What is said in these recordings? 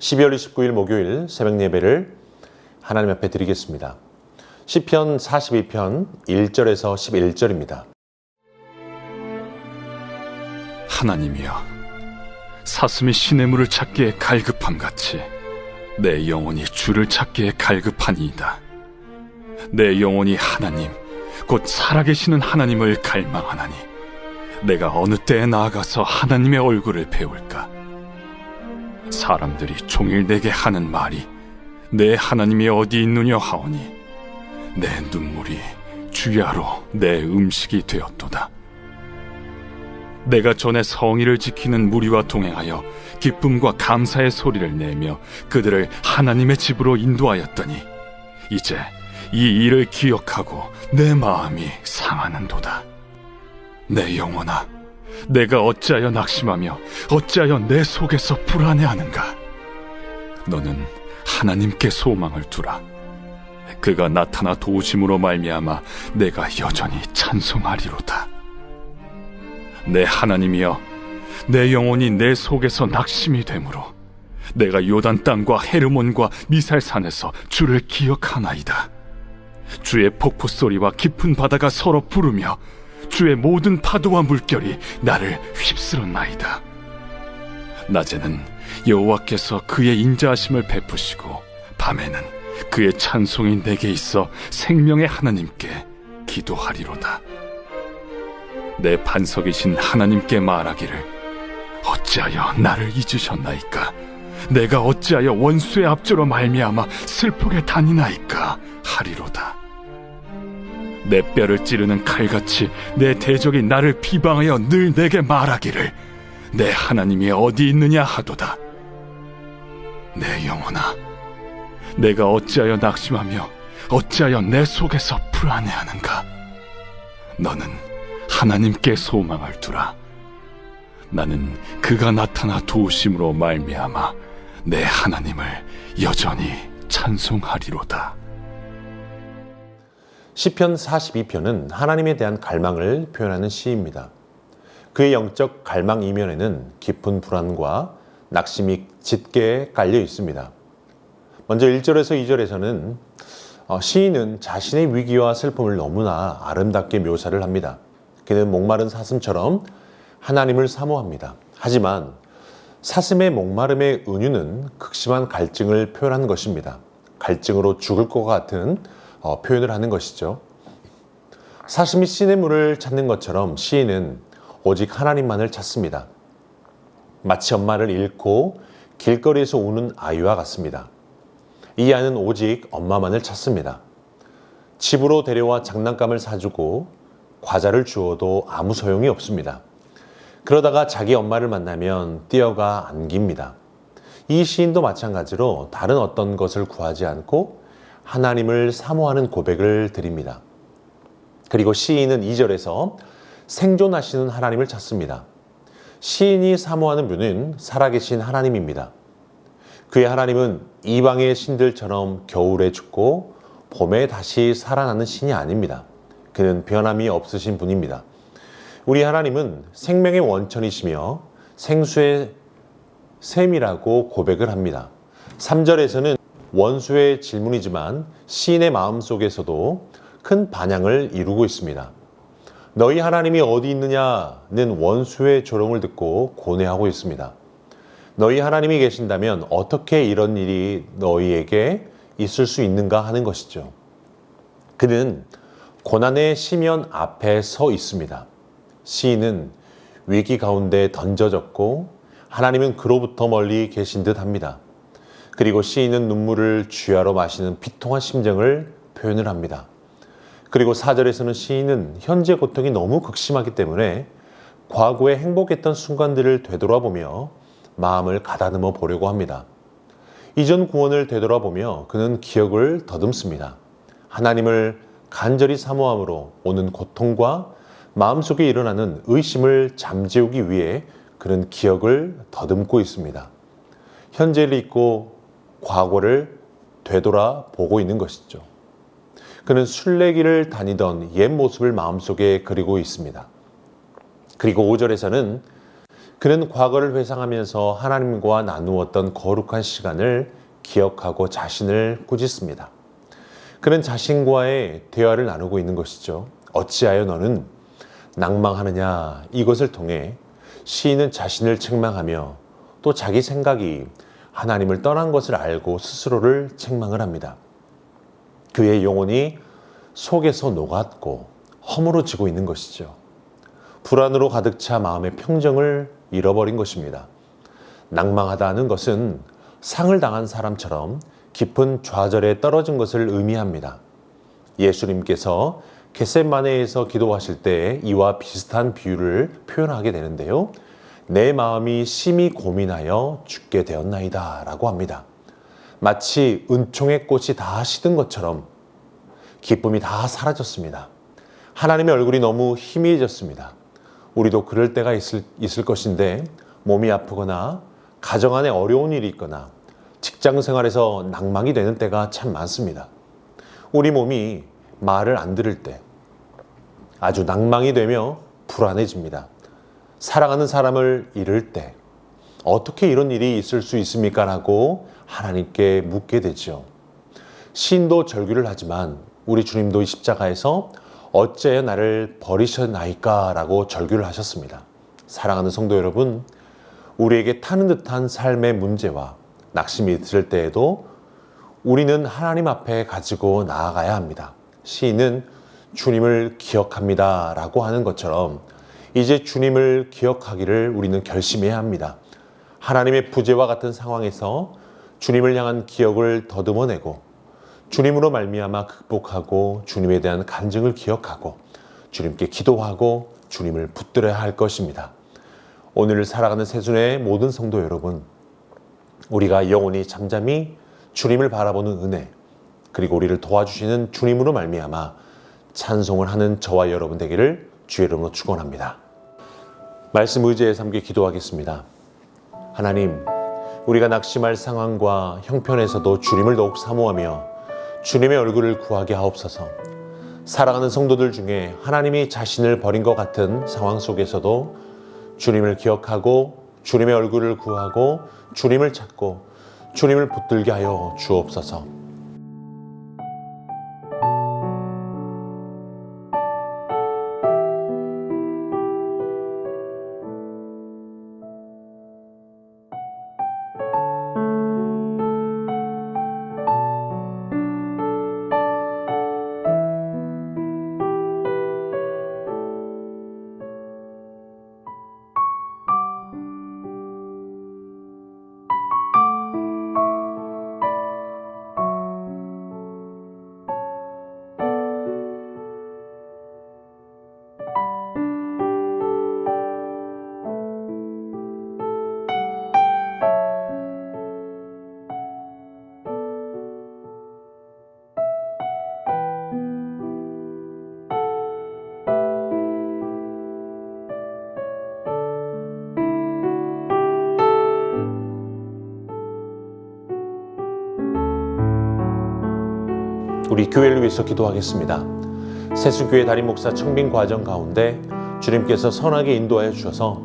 12월 29일 목요일 새벽 예배를 하나님 앞에 드리겠습니다. 시편 42편 1절에서 11절입니다. 하나님이여, 사슴이 시냇물을 찾기에 갈급함같이 내 영혼이 주를 찾기에 갈급하니이다. 내 영혼이 하나님, 곧 살아계시는 하나님을 갈망하나니 내가 어느 때에 나아가서 하나님의 얼굴을 배울까? 사람들이 종일 내게 하는 말이 내 하나님이 어디 있느냐 하오니 내 눈물이 주야로 내 음식이 되었도다. 내가 전에 성의를 지키는 무리와 동행하여 기쁨과 감사의 소리를 내며 그들을 하나님의 집으로 인도하였더니 이제 이 일을 기억하고 내 마음이 상하는도다. 내 영혼아, 내가 어찌하여 낙심하며 어찌하여 내 속에서 불안해하는가? 너는 하나님께 소망을 두라. 그가 나타나 도우심으로 말미암아 내가 여전히 찬송하리로다. 내 하나님이여, 내 영혼이 내 속에서 낙심이 되므로 내가 요단 땅과 헤르몬과 미살산에서 주를 기억하나이다. 주의 폭포 소리와 깊은 바다가 서로 부르며 주의 모든 파도와 물결이 나를 휩쓸었나이다. 낮에는 여호와께서 그의 인자하심을 베푸시고 밤에는 그의 찬송이 내게 있어 생명의 하나님께 기도하리로다. 내 반석이신 하나님께 말하기를 어찌하여 나를 잊으셨나이까? 내가 어찌하여 원수의 압제로 말미암아 슬프게 다니나이까? 하리로다. 내 뼈를 찌르는 칼같이 내 대적이 나를 비방하여 늘 내게 말하기를 내 하나님이 어디 있느냐 하도다. 내 영혼아, 내가 어찌하여 낙심하며 어찌하여 내 속에서 불안해하는가? 너는 하나님께 소망을 두라. 나는 그가 나타나 도우심으로 말미암아 내 하나님을 여전히 찬송하리로다. 시편 42편은 하나님에 대한 갈망을 표현하는 시입니다. 그의 영적 갈망 이면에는 깊은 불안과 낙심이 짙게 깔려 있습니다. 먼저 1절에서 2절에서는 시인은 자신의 위기와 슬픔을 너무나 아름답게 묘사를 합니다. 그는 목마른 사슴처럼 하나님을 사모합니다. 하지만 사슴의 목마름의 은유는 극심한 갈증을 표현하는 것입니다. 갈증으로 죽을 것 같은 표현을 하는 것이죠. 사슴이 시냇물을 찾는 것처럼 시인은 오직 하나님만을 찾습니다. 마치 엄마를 잃고 길거리에서 우는 아이와 같습니다. 이 아이는 오직 엄마만을 찾습니다. 집으로 데려와 장난감을 사주고 과자를 주어도 아무 소용이 없습니다. 그러다가 자기 엄마를 만나면 뛰어가 안깁니다. 이 시인도 마찬가지로 다른 어떤 것을 구하지 않고 하나님을 사모하는 고백을 드립니다. 그리고 시인은 2절에서 생존하시는 하나님을 찾습니다. 시인이 사모하는 분은 살아계신 하나님입니다. 그의 하나님은 이방의 신들처럼 겨울에 죽고 봄에 다시 살아나는 신이 아닙니다. 그는 변함이 없으신 분입니다. 우리 하나님은 생명의 원천이시며 생수의 샘이라고 고백을 합니다. 3절에서는 원수의 질문이지만 시인의 마음속에서도 큰 반향을 이루고 있습니다. 너희 하나님이 어디 있느냐는 원수의 조롱을 듣고 고뇌하고 있습니다. 너희 하나님이 계신다면 어떻게 이런 일이 너희에게 있을 수 있는가 하는 것이죠. 그는 고난의 시면 앞에 서 있습니다. 시인은 위기 가운데 던져졌고 하나님은 그로부터 멀리 계신 듯 합니다. 그리고 시인은 눈물을 주야로 마시는 비통한 심정을 표현을 합니다. 그리고 4절에서는 시인은 현재 고통이 너무 극심하기 때문에 과거에 행복했던 순간들을 되돌아보며 마음을 가다듬어 보려고 합니다. 이전 구원을 되돌아보며 그는 기억을 더듬습니다. 하나님을 간절히 사모함으로 오는 고통과 마음속에 일어나는 의심을 잠재우기 위해 그는 기억을 더듬고 있습니다. 현재를 잊고 과거를 되돌아보고 있는 것이죠. 그는 순례길을 다니던 옛 모습을 마음속에 그리고 있습니다. 그리고 5절에서는 그는 과거를 회상하면서 하나님과 나누었던 거룩한 시간을 기억하고 자신을 꾸짖습니다. 그는 자신과의 대화를 나누고 있는 것이죠. 어찌하여 너는 낭망하느냐. 이것을 통해 시인은 자신을 책망하며 또 자기 생각이 하나님을 떠난 것을 알고 스스로를 책망을 합니다. 그의 영혼이 속에서 녹았고 허물어지고 있는 것이죠. 불안으로 가득 차 마음의 평정을 잃어버린 것입니다. 낭망하다는 것은 상을 당한 사람처럼 깊은 좌절에 떨어진 것을 의미합니다. 예수님께서 겟세마네에서 기도하실 때 이와 비슷한 비유를 표현하게 되는데요. 내 마음이 심히 고민하여 죽게 되었나이다 라고 합니다. 마치 은총의 꽃이 다 시든 것처럼 기쁨이 다 사라졌습니다. 하나님의 얼굴이 너무 희미해졌습니다. 우리도 그럴 때가 있을 것인데 몸이 아프거나 가정 안에 어려운 일이 있거나 직장 생활에서 낭망이 되는 때가 참 많습니다. 우리 몸이 말을 안 들을 때 아주 낭망이 되며 불안해집니다. 사랑하는 사람을 잃을 때 어떻게 이런 일이 있을 수 있습니까? 라고 하나님께 묻게 되죠. 시인도 절규를 하지만 우리 주님도 이 십자가에서 어찌하여 나를 버리셨나이까? 라고 절규를 하셨습니다. 사랑하는 성도 여러분, 우리에게 타는 듯한 삶의 문제와 낙심이 있을 때에도 우리는 하나님 앞에 가지고 나아가야 합니다. 시인은 주님을 기억합니다 라고 하는 것처럼 이제 주님을 기억하기를 우리는 결심해야 합니다. 하나님의 부재와 같은 상황에서 주님을 향한 기억을 더듬어내고 주님으로 말미암아 극복하고 주님에 대한 간증을 기억하고 주님께 기도하고 주님을 붙들어야 할 것입니다. 오늘 살아가는 새순의 모든 성도 여러분, 우리가 영원히 잠잠히 주님을 바라보는 은혜, 그리고 우리를 도와주시는 주님으로 말미암아 찬송을 하는 저와 여러분 되기를 주의 이름으로 축원합니다. 말씀 의지에 함께 기도하겠습니다. 하나님, 우리가 낙심할 상황과 형편에서도 주님을 더욱 사모하며 주님의 얼굴을 구하게 하옵소서. 살아가는 성도들 중에 하나님이 자신을 버린 것 같은 상황 속에서도 주님을 기억하고 주님의 얼굴을 구하고 주님을 찾고 주님을 붙들게 하여 주옵소서. 우리 교회를 위해서 기도하겠습니다. 세수교회 담임 목사 청빙 과정 가운데 주님께서 선하게 인도하여 주셔서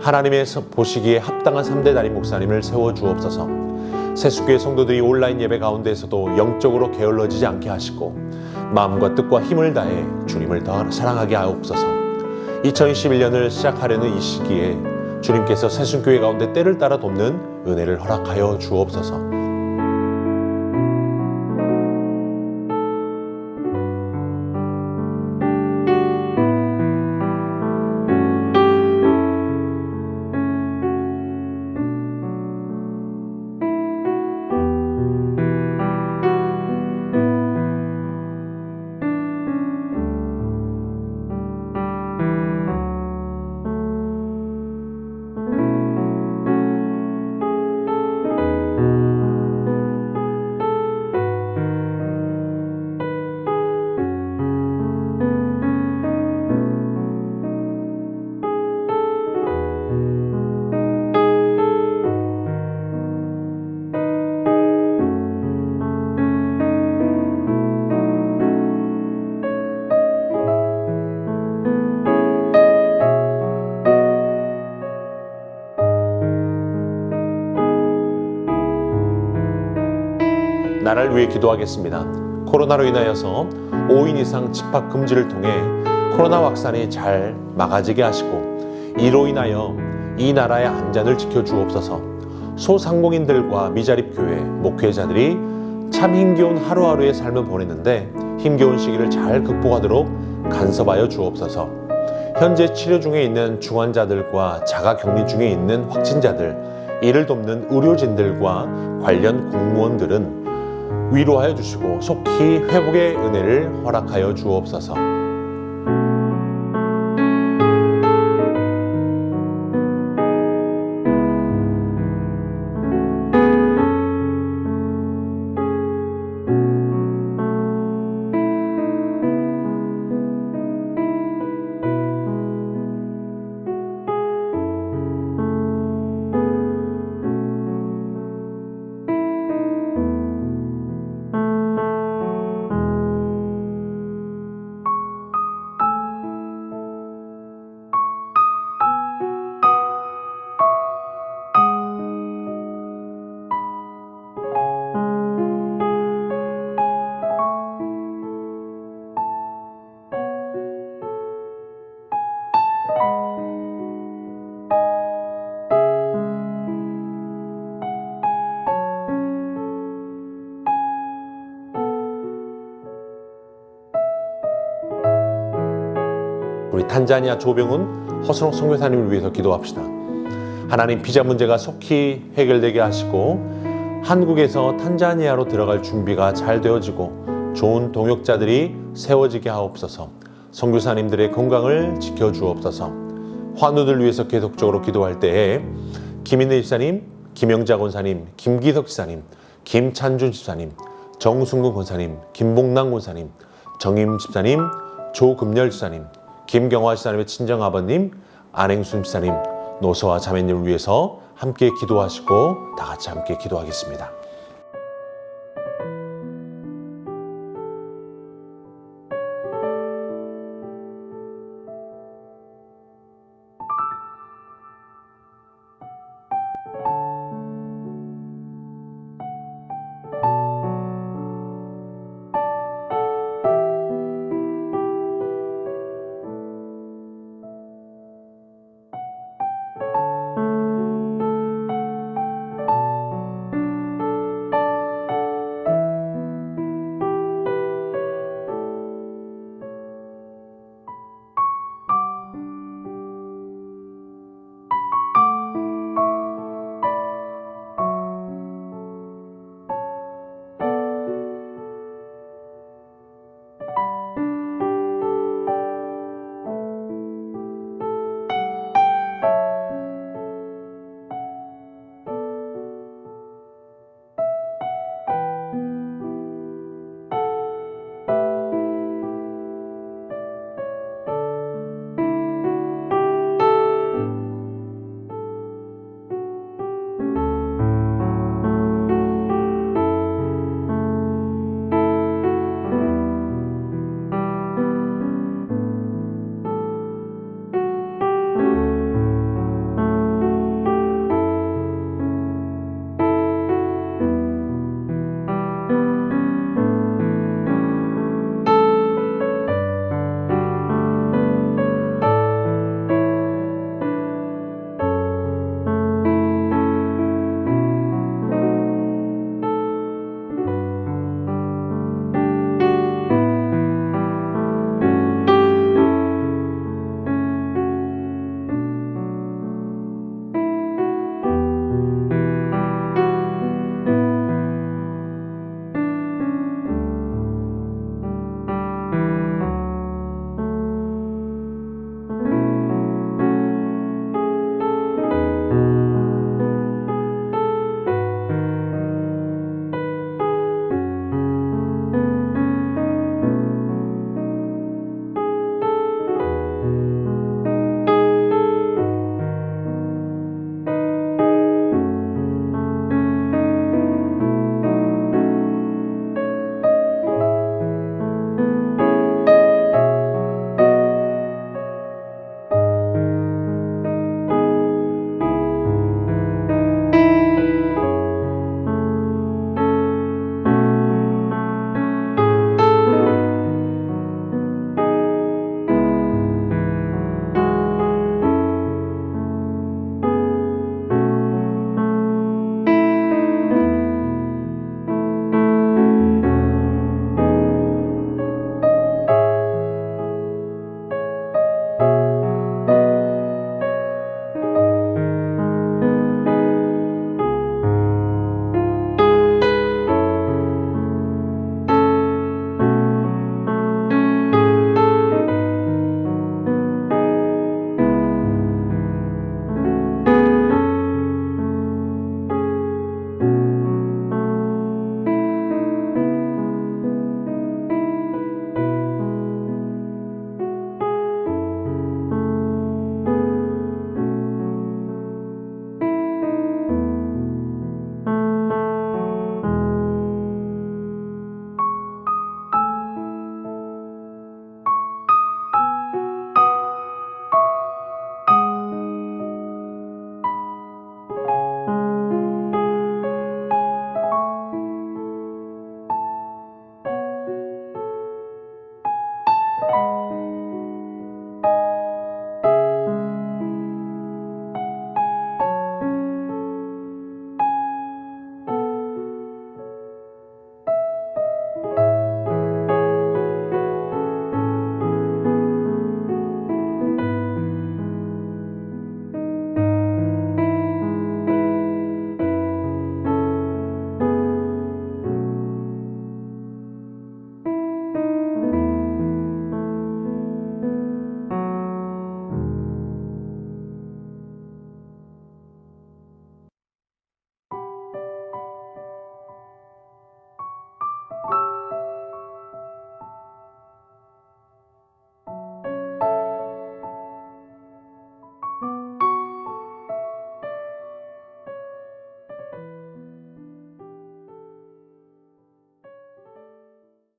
하나님의 보시기에 합당한 3대 담임 목사님을 세워 주옵소서. 세수교회 성도들이 온라인 예배 가운데에서도 영적으로 게을러지지 않게 하시고 마음과 뜻과 힘을 다해 주님을 더 사랑하게 하옵소서. 2021년을 시작하려는 이 시기에 주님께서 세수교회 가운데 때를 따라 돕는 은혜를 허락하여 주옵소서. 나라를 위해 기도하겠습니다. 코로나로 인하여서 5인 이상 집합 금지를 통해 코로나 확산이 잘 막아지게 하시고 이로 인하여 이 나라의 안전을 지켜주옵소서. 소상공인들과 미자립교회 목회자들이 참 힘겨운 하루하루의 삶을 보냈는데 힘겨운 시기를 잘 극복하도록 간섭하여 주옵소서. 현재 치료 중에 있는 중환자들과 자가격리 중에 있는 확진자들, 이를 돕는 의료진들과 관련 공무원들은 위로하여 주시고 속히 회복의 은혜를 허락하여 주옵소서. 우리 탄자니아 조병훈 허순옥 선교사님을 위해서 기도합시다. 하나님, 비자 문제가 속히 해결되게 하시고 한국에서 탄자니아로 들어갈 준비가 잘 되어지고 좋은 동역자들이 세워지게 하옵소서. 선교사님들의 건강을 지켜주옵소서. 환우들 위해서 계속적으로 기도할 때에 김인혜 집사님, 김영자 권사님, 김기석 집사님, 김찬준 집사님, 정순근 권사님, 김봉남 권사님, 정임 집사님, 조금열 집사님, 김경화 집사님의 친정아버님, 안행순 집사님, 노서와 자매님을 위해서 함께 기도하시고 다 같이 함께 기도하겠습니다.